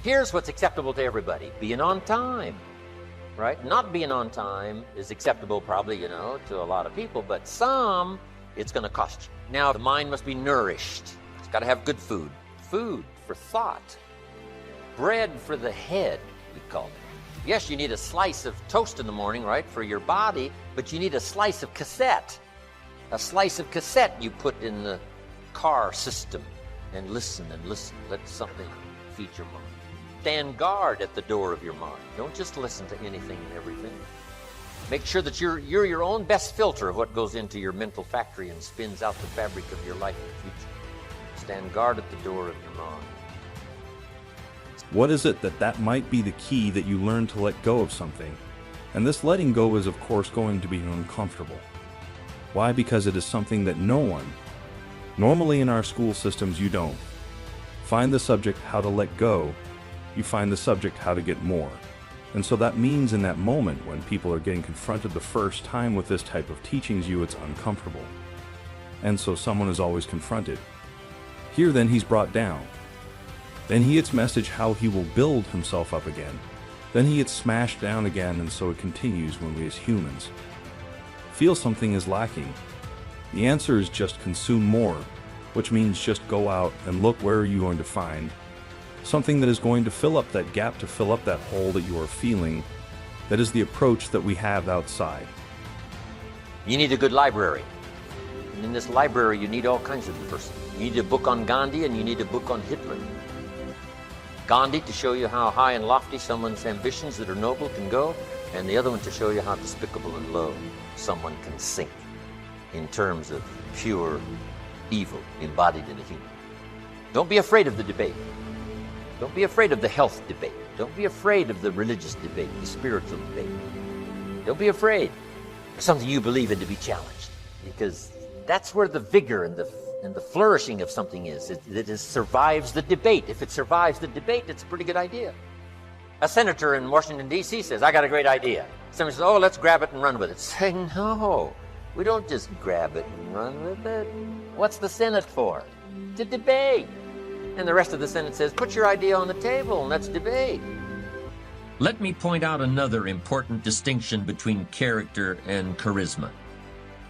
Here's what's acceptable to everybody: being on time, right? Not being on time is acceptable probably, to a lot of people, but some, it's going to cost you. Now, the mind must be nourished. It's got to have good food. Food for thought. Bread for the head, we call it. Yes, you need a slice of toast in the morning, right, for your body, but you need a slice of cassette. A slice of cassette you put in the car system and listen and listen. Let something feed your mind. Stand guard at the door of your mind. Don't just listen to anything and everything. Make sure that you're your own best filter of what goes into your mental factory and spins out the fabric of your life in the future. Stand guard at the door of your mind. What is it that might be the key that you learn to let go of something? And this letting go is of course going to be uncomfortable. Why? Because it is something that no one, normally in our school systems you don't find the subject how to let go, you find the subject how to get more. And so that means in that moment when people are getting confronted the first time with this type of teachings it's uncomfortable. And so someone is always confronted. Here then he's brought down. Then he gets message how he will build himself up again. Then he gets smashed down again, and so it continues when we as humans feel something is lacking. The answer is just consume more, which means just go out and look where you're going to find something that is going to fill up that gap, to fill up that hole that you are feeling. That is the approach that we have outside. You need a good library. And in this library you need all kinds of diversity. You need a book on Gandhi and you need a book on Hitler. Gandhi to show you how high and lofty someone's ambitions that are noble can go, and the other one to show you how despicable and low someone can sink in terms of pure evil embodied in a human. Don't be afraid of the debate. Don't be afraid of the health debate. Don't be afraid of the religious debate, the spiritual debate. Don't be afraid of something you believe in to be challenged, because that's where the vigor and the flourishing of something is. It survives the debate. If it survives the debate, it's a pretty good idea. A senator in Washington, D.C. says, I got a great idea. Somebody says, oh, let's grab it and run with it. Say, no, we don't just grab it and run with it. What's the Senate for? To debate. And the rest of the Senate says, put your idea on the table and let's debate. Let me point out another important distinction between character and charisma.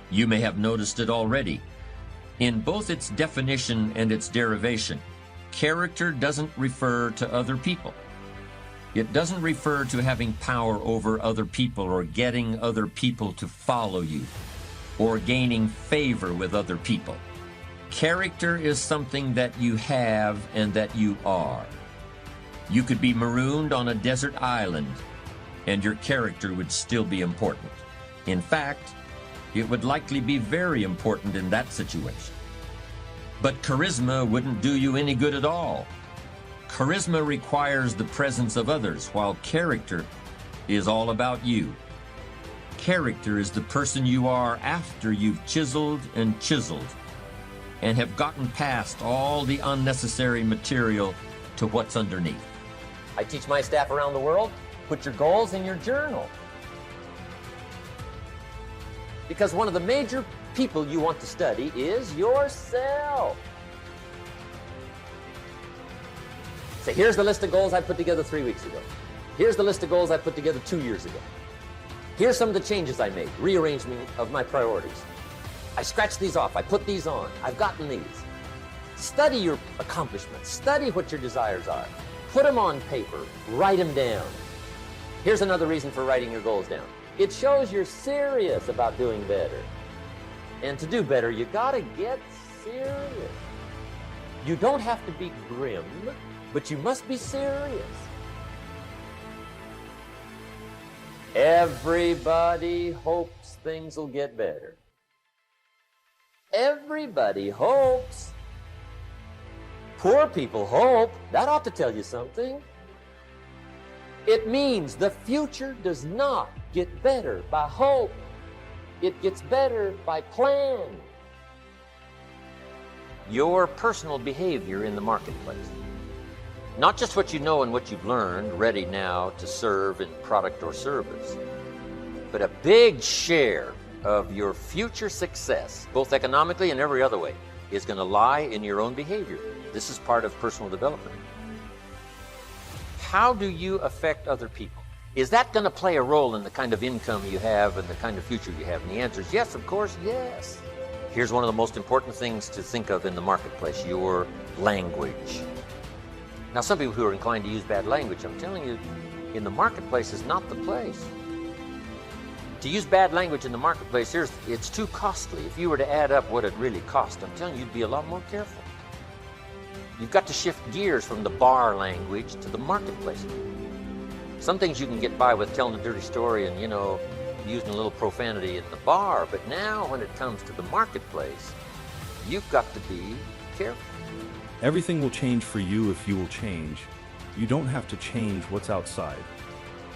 You may have noticed it already. In both its definition and its derivation, character doesn't refer to other people. It doesn't refer to having power over other people or getting other people to follow you or gaining favor with other people. Character is something that you have and that you are. You could be marooned on a desert island and your character would still be important. In fact, it would likely be very important in that situation. But charisma wouldn't do you any good at all. Charisma requires the presence of others, while character is all about you. Character is the person you are after you've chiseled and have gotten past all the unnecessary material to what's underneath. I teach my staff around the world, put your goals in your journal. Because one of the major people you want to study is yourself. Say, here's the list of goals I put together 3 weeks ago. Here's the list of goals I put together 2 years ago. Here's some of the changes I made, rearrangement of my priorities. I scratched these off, I put these on, I've gotten these. Study your accomplishments, study what your desires are. Put them on paper, write them down. Here's another reason for writing your goals down. It shows you're serious about doing better. And to do better, you gotta get serious. You don't have to be grim, but you must be serious. Everybody hopes things will get better. Everybody hopes. Poor people hope. That ought to tell you something. It means the future does not get better by hope. It gets better by plan. Your personal behavior in the marketplace. Not just what you know and what you've learned, ready now to serve in product or service, but a big share of your future success, both economically and every other way, is going to lie in your own behavior. This is part of personal development. How do you affect other people? Is that going to play a role in the kind of income you have and the kind of future you have? And the answer is yes, of course, yes. Here's one of the most important things to think of in the marketplace: your language. Now, some people who are inclined to use bad language, I'm telling you, in the marketplace is not the place. To use bad language in the marketplace, it's too costly. If you were to add up what it really cost, I'm telling you, you'd be a lot more careful. You've got to shift gears from the bar language to the marketplace. Some things you can get by with telling a dirty story and, using a little profanity at the bar, but now when it comes to the marketplace, you've got to be careful. Everything will change for you if you will change. You don't have to change what's outside.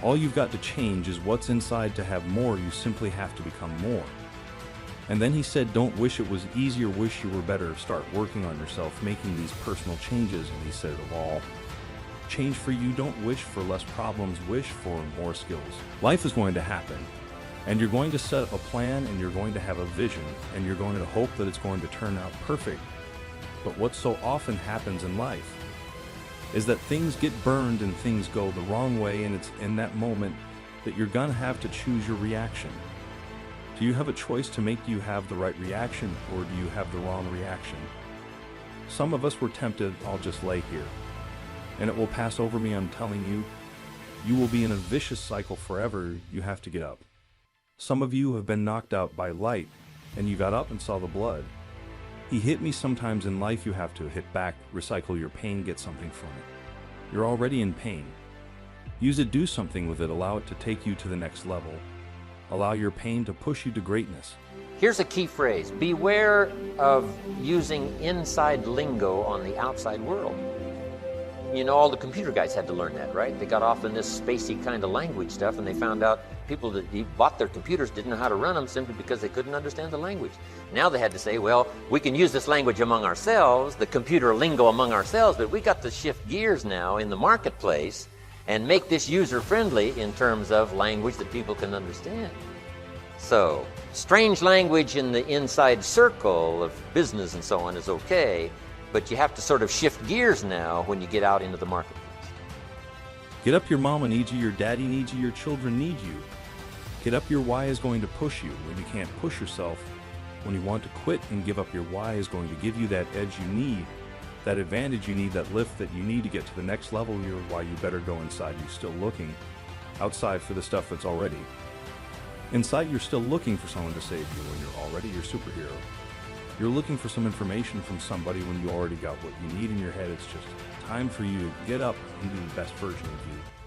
All you've got to change is what's inside. To have more, you simply have to become more. And then he said, don't wish it was easier, wish you were better. Start working on yourself, making these personal changes. And he said, of all, change for you. Don't wish for less problems, wish for more skills. Life is going to happen. And you're going to set up a plan, and you're going to have a vision, and you're going to hope that it's going to turn out perfect. But what so often happens in life is that things get burned and things go the wrong way, and it's in that moment that you're going to have to choose your reaction. Do you have a choice to make? Do you have the right reaction, or do you have the wrong reaction? Some of us were tempted, I'll just lay here, and it will pass over me. I'm telling you, you will be in a vicious cycle forever. You have to get up. Some of you have been knocked out by light, and you got up and saw the blood. He hit me. Sometimes in life you have to hit back, recycle your pain, get something from it. You're already in pain. Use it, do something with it, allow it to take you to the next level. Allow your pain to push you to greatness. Here's a key phrase: beware of using inside lingo on the outside world. All the computer guys had to learn that, right? They got off in this spacey kind of language stuff, and they found out people that bought their computers didn't know how to run them simply because they couldn't understand the language. Now they had to say, well, we can use this language among ourselves, the computer lingo among ourselves, but we got to shift gears now in the marketplace and make this user-friendly in terms of language that people can understand. So, strange language in the inside circle of business and so on is okay, but you have to sort of shift gears now when you get out into the marketplace. Get up, your mama needs you, your daddy needs you, your children need you. Get up, your why is going to push you when you can't push yourself. When you want to quit and give up, your why is going to give you that edge you need, that advantage you need, that lift that you need to get to the next level. Your why, you better go inside. You're still looking outside for the stuff that's already. Inside, you're still looking for someone to save you when you're already your superhero. You're looking for some information from somebody when you already got what you need in your head. It's just time for you to get up and be the best version of you.